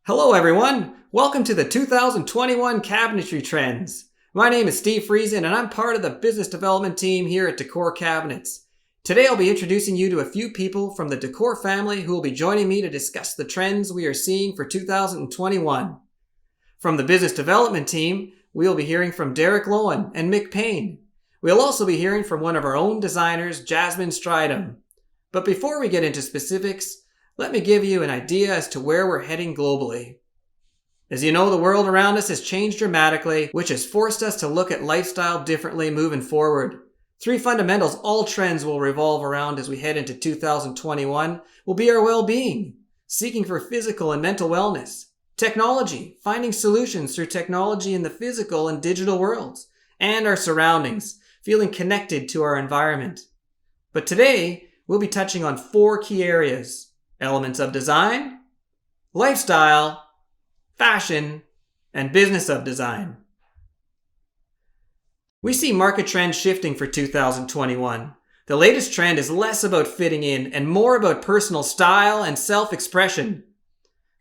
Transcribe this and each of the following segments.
Hello everyone! Welcome to the 2021 Cabinetry Trends. My name is Steve Friesen and I'm part of the business development team here at Decor Cabinets. Today I'll be introducing you to a few people from the Decor family who will be joining me to discuss the trends we are seeing for 2021. From the business development team, we will be hearing from Derek Lowen and Mick Payne. We'll also be hearing from one of our own designers, Jasmine Stridham. But before we get into specifics, let me give you an idea as to where we're heading globally. As you know, the world around us has changed dramatically, which has forced us to look at lifestyle differently moving forward. Three fundamentals all trends will revolve around as we head into 2021 will be our well-being, seeking for physical and mental wellness, technology, finding solutions through technology in the physical and digital worlds, and our surroundings, feeling connected to our environment. But today, we'll be touching on four key areas: elements of design, lifestyle, fashion, and business of design. We see market trends shifting for 2021. The latest trend is less about fitting in and more about personal style and self-expression.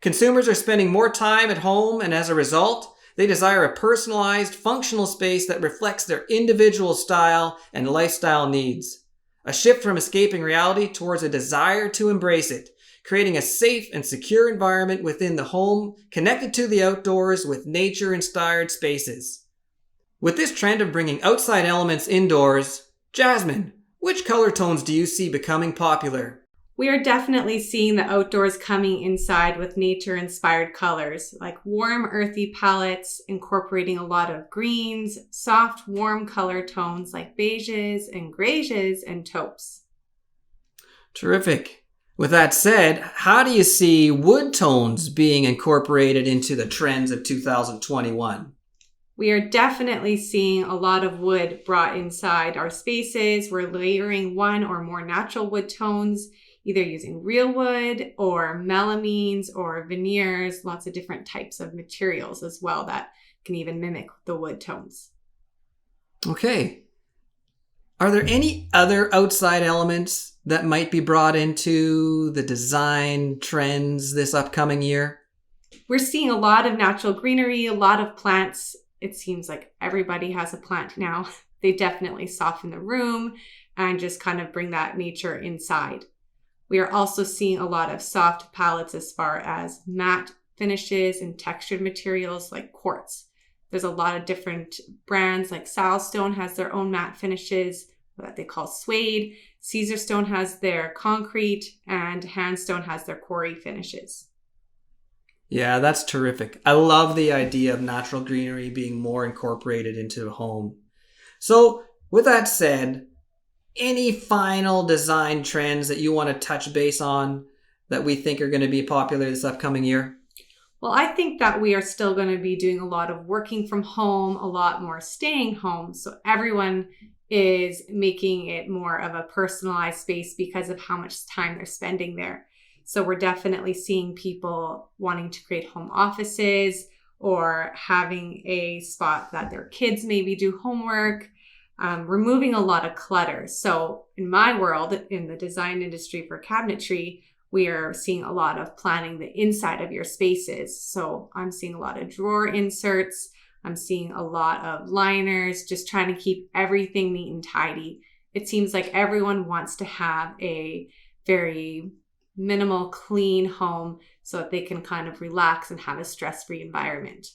Consumers are spending more time at home, and as a result, they desire a personalized, functional space that reflects their individual style and lifestyle needs. A shift from escaping reality towards a desire to embrace it, creating a safe and secure environment within the home, connected to the outdoors with nature-inspired spaces. With this trend of bringing outside elements indoors, Jasmine, which color tones do you see becoming popular? We are definitely seeing the outdoors coming inside with nature-inspired colors, like warm, earthy palettes, incorporating a lot of greens, soft, warm color tones like beiges and grays and taupes. Terrific. With that said, how do you see wood tones being incorporated into the trends of 2021? We are definitely seeing a lot of wood brought inside our spaces. We're layering one or more natural wood tones, either using real wood or melamines or veneers, lots of different types of materials as well that can even mimic the wood tones. Okay. Are there any other outside elements that might be brought into the design trends this upcoming year? We're seeing a lot of natural greenery, a lot of plants. It seems like everybody has a plant now. They definitely soften the room and just kind of bring that nature inside. We are also seeing a lot of soft palettes as far as matte finishes and textured materials like quartz. There's a lot of different brands, like Salstone has their own matte finishes that they call suede. Caesarstone has their concrete, and Handstone has their quarry finishes. Yeah, that's terrific. I love the idea of natural greenery being more incorporated into a home. So, with that said, any final design trends that you want to touch base on that we think are going to be popular this upcoming year? Well, I think that we are still going to be doing a lot of working from home, a lot more staying home. So everyone is making it more of a personalized space because of how much time they're spending there. So we're definitely seeing people wanting to create home offices or having a spot that their kids maybe do homework, removing a lot of clutter. So in my world, in the design industry for cabinetry, we are seeing a lot of planning the inside of your spaces. So I'm seeing a lot of drawer inserts. I'm seeing a lot of liners, just trying to keep everything neat and tidy. It seems like everyone wants to have a very minimal, clean home so that they can kind of relax and have a stress-free environment.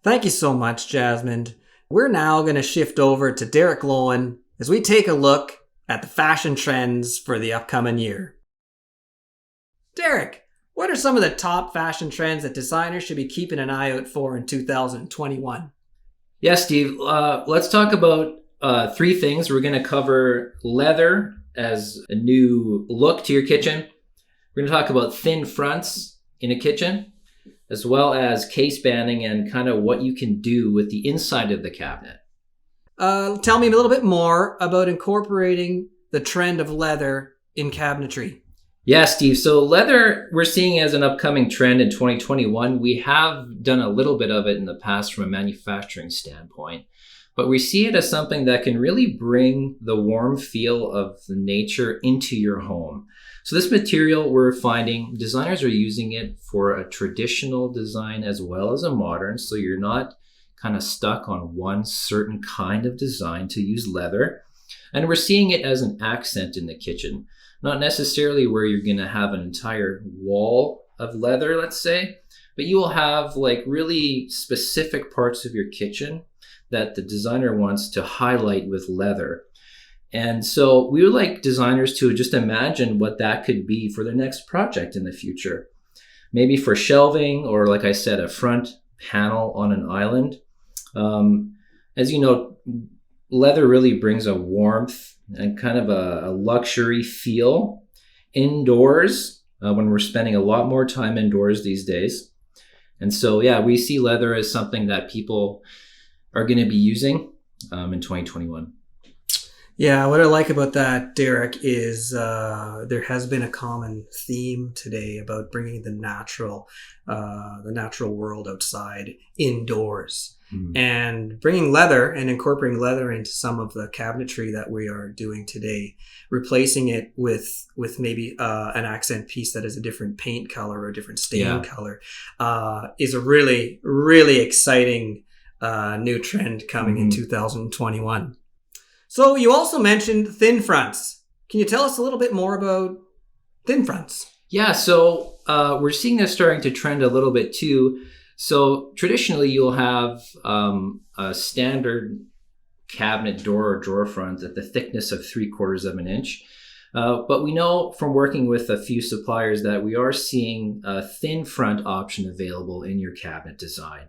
Thank you so much, Jasmine. We're now going to shift over to Derek Lowen as we take a look at the fashion trends for the upcoming year. Derek, what are some of the top fashion trends that designers should be keeping an eye out for in 2021? Yes, Steve. Let's talk about three things. We're going to cover leather as a new look to your kitchen. We're going to talk about thin fronts in a kitchen, as well as case banding and kind of what you can do with the inside of the cabinet. Tell me a little bit more about incorporating the trend of leather in cabinetry. Yeah, Steve. So leather, we're seeing as an upcoming trend in 2021. We have done a little bit of it in the past from a manufacturing standpoint. but we see it as something that can really bring the warm feel of the nature into your home. So this material, we're finding designers are using it for a traditional design as well as a modern, so you're not kind of stuck on one certain kind of design to use leather. And we're seeing it as an accent in the kitchen, not necessarily where you're going to have an entire wall of leather, let's say, but you will have like really specific parts of your kitchen that the designer wants to highlight with leather. And so we would like designers to just imagine what that could be for their next project in the future. Maybe for shelving, or like I said, a front panel on an island. As you know, leather really brings a warmth and kind of a luxury feel indoors when we're spending a lot more time indoors these days. And so, yeah, we see leather as something that people are going to be using in 2021. Yeah, what I like about that, Derek, is there has been a common theme today about bringing the natural world outside indoors. And bringing leather and incorporating leather into some of the cabinetry that we are doing today, replacing it with maybe an accent piece that is a different paint color or a different stain color, is a really, really exciting new trend coming in 2021. So you also mentioned thin fronts. Can you tell us a little bit more about thin fronts? Yeah, so we're seeing this starting to trend a little bit too. So traditionally, you'll have a standard cabinet door or drawer front at the thickness of 3/4 of an inch. But we know from working with a few suppliers that we are seeing a thin front option available in your cabinet design.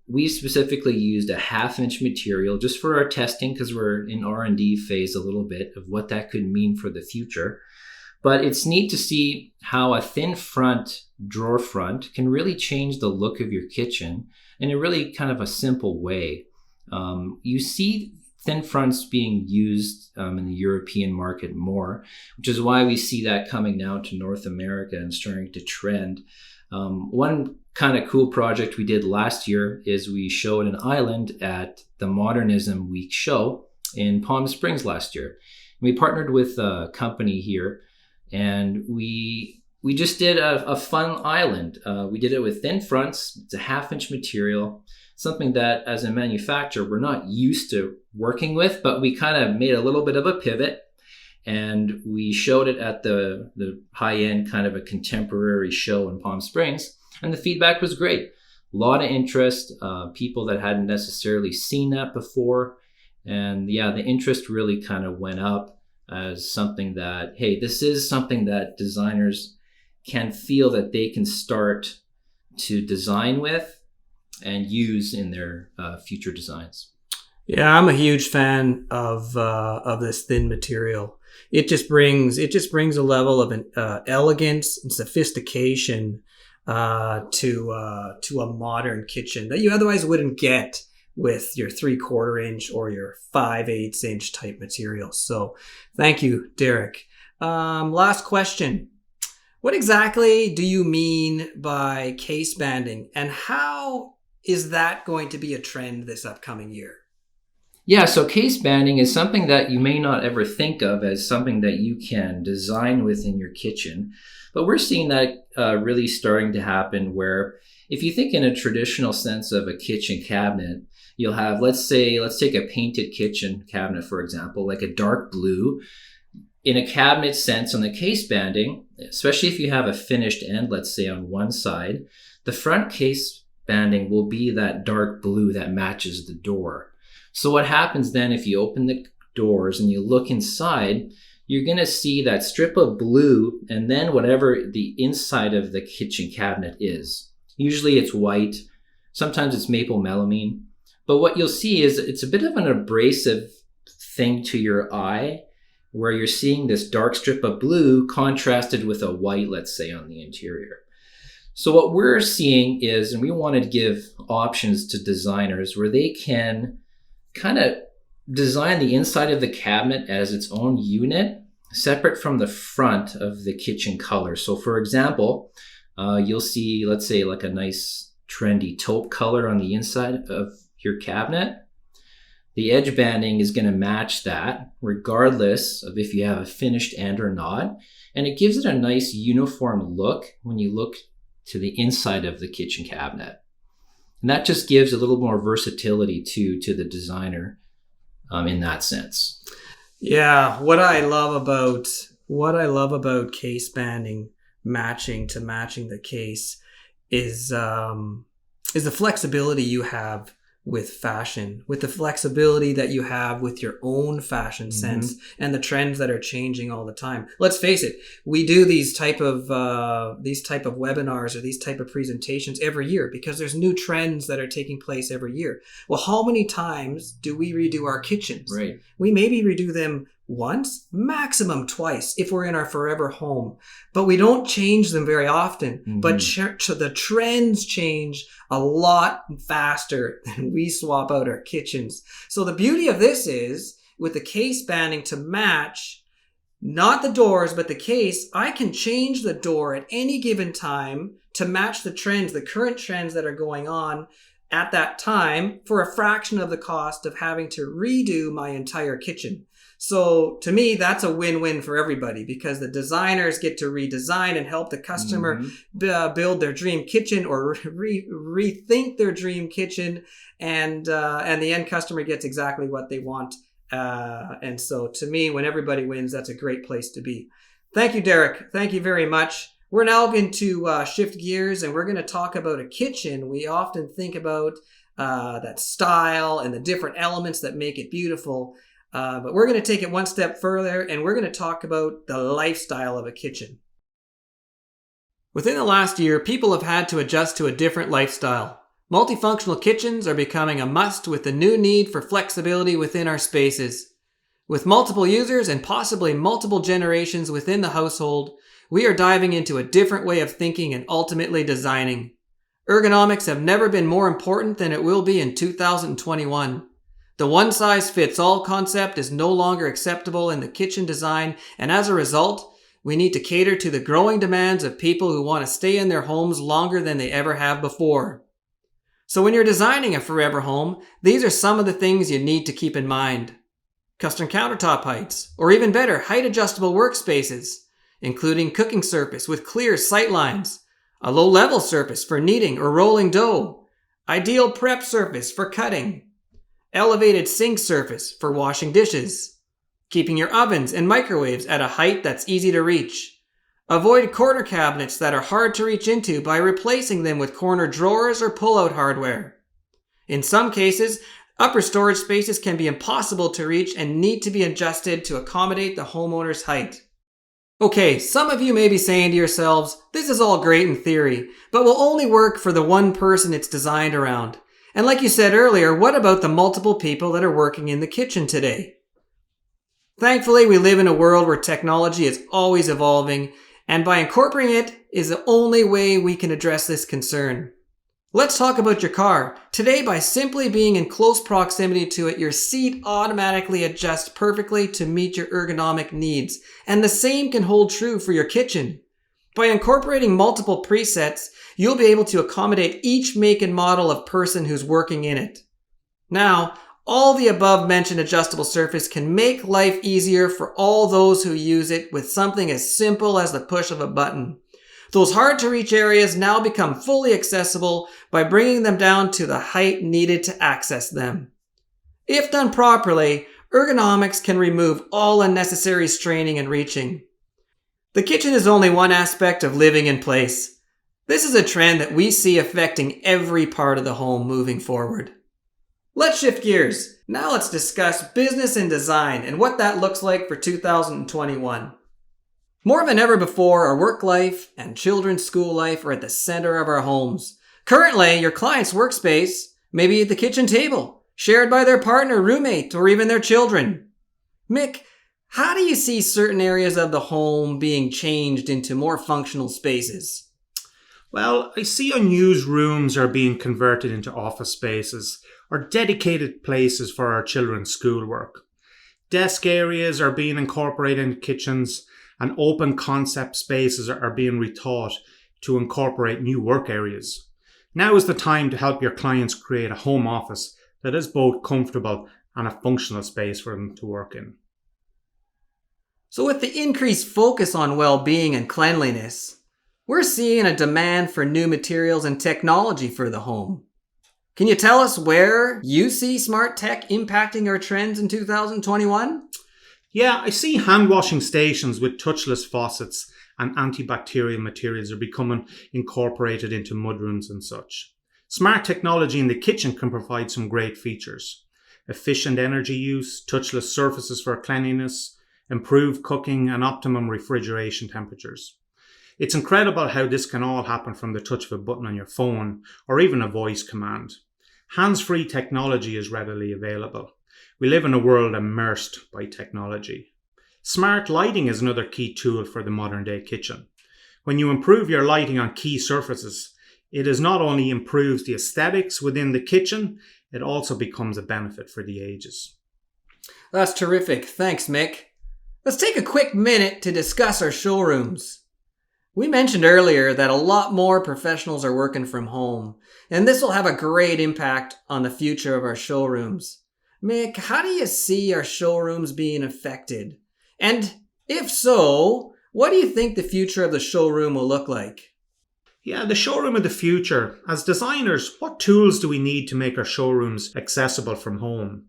We specifically used a 1/2-inch material just for our testing because we're in R&D phase a little bit of what that could mean for the future. But it's neat to see how a thin front drawer front can really change the look of your kitchen in a really kind of a simple way. You see thin fronts being used in the European market more, which is why we see that coming now to North America and starting to trend. One kind of cool project we did last year is we showed an island at the Modernism Week show in Palm Springs last year. We partnered with a company here, and we just did a fun island. We did it with thin fronts. It's a 1/2-inch material, something that as a manufacturer we're not used to working with, but we kind of made a little bit of a pivot, and we showed it at the high-end kind of a contemporary show in Palm Springs, and the feedback was great. A lot of interest, people that hadn't necessarily seen that before, and yeah, the interest really kind of went up as something that, hey, this is something that designers can feel that they can start to design with and use in their future designs. Yeah, I'm a huge fan of this thin material. It just brings a level of elegance and sophistication to a modern kitchen that you otherwise wouldn't get with your 3/4 inch or your 5/8 inch type materials. So thank you, Derek. Last question. What exactly do you mean by case banding, and how is that going to be a trend this upcoming year? Yeah, so case banding is something that you may not ever think of as something that you can design within your kitchen. But we're seeing that really starting to happen, where if you think in a traditional sense of a kitchen cabinet, you'll have, let's take a painted kitchen cabinet, for example, like a dark blue. In a cabinet sense, on the case banding, especially if you have a finished end, let's say on one side, the front case banding will be that dark blue that matches the door. So what happens then if you open the doors and you look inside, you're going to see that strip of blue and then whatever the inside of the kitchen cabinet is. Usually it's white, sometimes it's maple melamine. But what you'll see is it's a bit of an abrasive thing to your eye, where you're seeing this dark strip of blue contrasted with a white, let's say, on the interior. So what we're seeing is, and we wanted to give options to designers where they can kind of design the inside of the cabinet as its own unit, separate from the front of the kitchen color. So for example, you'll see, let's say, like a nice trendy taupe color on the inside of your cabinet. The edge banding is going to match that regardless of if you have a finished end or not. And it gives it a nice uniform look when you look to the inside of the kitchen cabinet. And that just gives a little more versatility to the designer in that sense. Yeah, what I love about case banding, matching the case, is the flexibility you have with fashion, with the flexibility that you have with your own fashion sense and the trends that are changing all the time. Let's face it, we do these type of webinars or these type of presentations every year because there's new trends that are taking place every year. Well, how many times do we redo our kitchens? Right. We maybe redo them once, maximum twice if we're in our forever home. But we don't change them very often. But the trends change a lot faster than we swap out our kitchens. So the beauty of this is, with the case banding to match, not the doors, but the case, I can change the door at any given time to match the trends, the current trends that are going on at that time for a fraction of the cost of having to redo my entire kitchen. So to me, that's a win-win for everybody because the designers get to redesign and help the customer build their dream kitchen or rethink their dream kitchen, and the end customer gets exactly what they want. And so to me, when everybody wins, that's a great place to be. Thank you, Derek. Thank you very much. We're now going to shift gears and we're going to talk about a kitchen. We often think about that style and the different elements that make it beautiful. But we're going to take it one step further and we're going to talk about the lifestyle of a kitchen. Within the last year, people have had to adjust to a different lifestyle. Multifunctional kitchens are becoming a must with the new need for flexibility within our spaces. With multiple users and possibly multiple generations within the household, we are diving into a different way of thinking and ultimately designing. Ergonomics have never been more important than it will be in 2021. The one-size-fits-all concept is no longer acceptable in the kitchen design, and as a result, we need to cater to the growing demands of people who want to stay in their homes longer than they ever have before. So when you're designing a forever home, these are some of the things you need to keep in mind. Custom countertop heights, or even better, height-adjustable workspaces, including cooking surface with clear sight lines, a low-level surface for kneading or rolling dough, ideal prep surface for cutting, elevated sink surface for washing dishes, keeping your ovens and microwaves at a height that's easy to reach. Avoid corner cabinets that are hard to reach into by replacing them with corner drawers or pull-out hardware. In some cases, upper storage spaces can be impossible to reach and need to be adjusted to accommodate the homeowner's height. Okay, some of you may be saying to yourselves, this is all great in theory, but will only work for the one person it's designed around. And like you said earlier, what about the multiple people that are working in the kitchen today? Thankfully, we live in a world where technology is always evolving, and by incorporating it is the only way we can address this concern. Let's talk about your car. Today, by simply being in close proximity to it, your seat automatically adjusts perfectly to meet your ergonomic needs. And the same can hold true for your kitchen. By incorporating multiple presets, you'll be able to accommodate each make and model of person who's working in it. Now, all the above mentioned adjustable surface can make life easier for all those who use it with something as simple as the push of a button. Those hard to reach areas now become fully accessible by bringing them down to the height needed to access them. If done properly, ergonomics can remove all unnecessary straining and reaching. The kitchen is only one aspect of living in place. This is a trend that we see affecting every part of the home moving forward. Let's shift gears. Now let's discuss business and design and what that looks like for 2021. More than ever before, our work life and children's school life are at the center of our homes. Currently, your client's workspace may be at the kitchen table, shared by their partner, roommate, or even their children. Mick, how do you see certain areas of the home being changed into more functional spaces? Well, I see unused rooms are being converted into office spaces or dedicated places for our children's schoolwork. Desk areas are being incorporated in kitchens, and open concept spaces are being rethought to incorporate new work areas. Now is the time to help your clients create a home office that is both comfortable and a functional space for them to work in. So with the increased focus on well-being and cleanliness, we're seeing a demand for new materials and technology for the home. Can you tell us where you see smart tech impacting our trends in 2021? Yeah, I see hand washing stations with touchless faucets and antibacterial materials are becoming incorporated into mudrooms and such. Smart technology in the kitchen can provide some great features. Efficient energy use, touchless surfaces for cleanliness, improved cooking and optimum refrigeration temperatures. It's incredible how this can all happen from the touch of a button on your phone or even a voice command. Hands-free technology is readily available. We live in a world immersed by technology. Smart lighting is another key tool for the modern day kitchen. When you improve your lighting on key surfaces, it is not only improves the aesthetics within the kitchen, it also becomes a benefit for the ages. That's terrific. Thanks, Mick. Let's take a quick minute to discuss our showrooms. We mentioned earlier that a lot more professionals are working from home, and this will have a great impact on the future of our showrooms. Mick, how do you see our showrooms being affected? And if so, what do you think the future of the showroom will look like? Yeah, the showroom of the future. As designers, what tools do we need to make our showrooms accessible from home?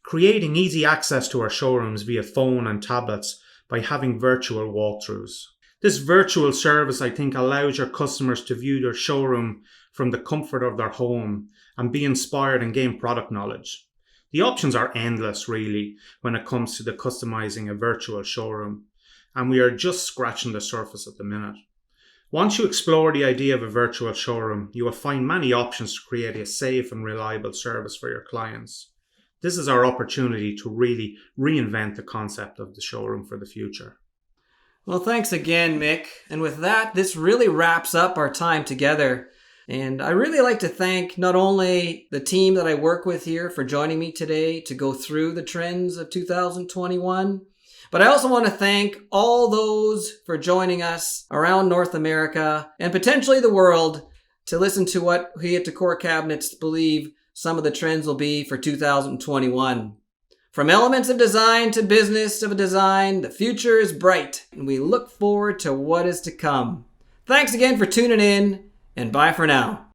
Creating easy access to our showrooms via phone and tablets by having virtual walkthroughs. This virtual service, I think, allows your customers to view their showroom from the comfort of their home and be inspired and gain product knowledge. The options are endless, really, when it comes to the customizing a virtual showroom, and we are just scratching the surface at the minute. Once you explore the idea of a virtual showroom, you will find many options to create a safe and reliable service for your clients. This is our opportunity to really reinvent the concept of the showroom for the future. Well, thanks again, Mick. And with that, this really wraps up our time together. And I really like to thank not only the team that I work with here for joining me today to go through the trends of 2021, but I also want to thank all those for joining us around North America and potentially the world to listen to what we at Decor Cabinets believe some of the trends will be for 2021. From elements of design to business of design, the future is bright, and we look forward to what is to come. Thanks again for tuning in, and bye for now.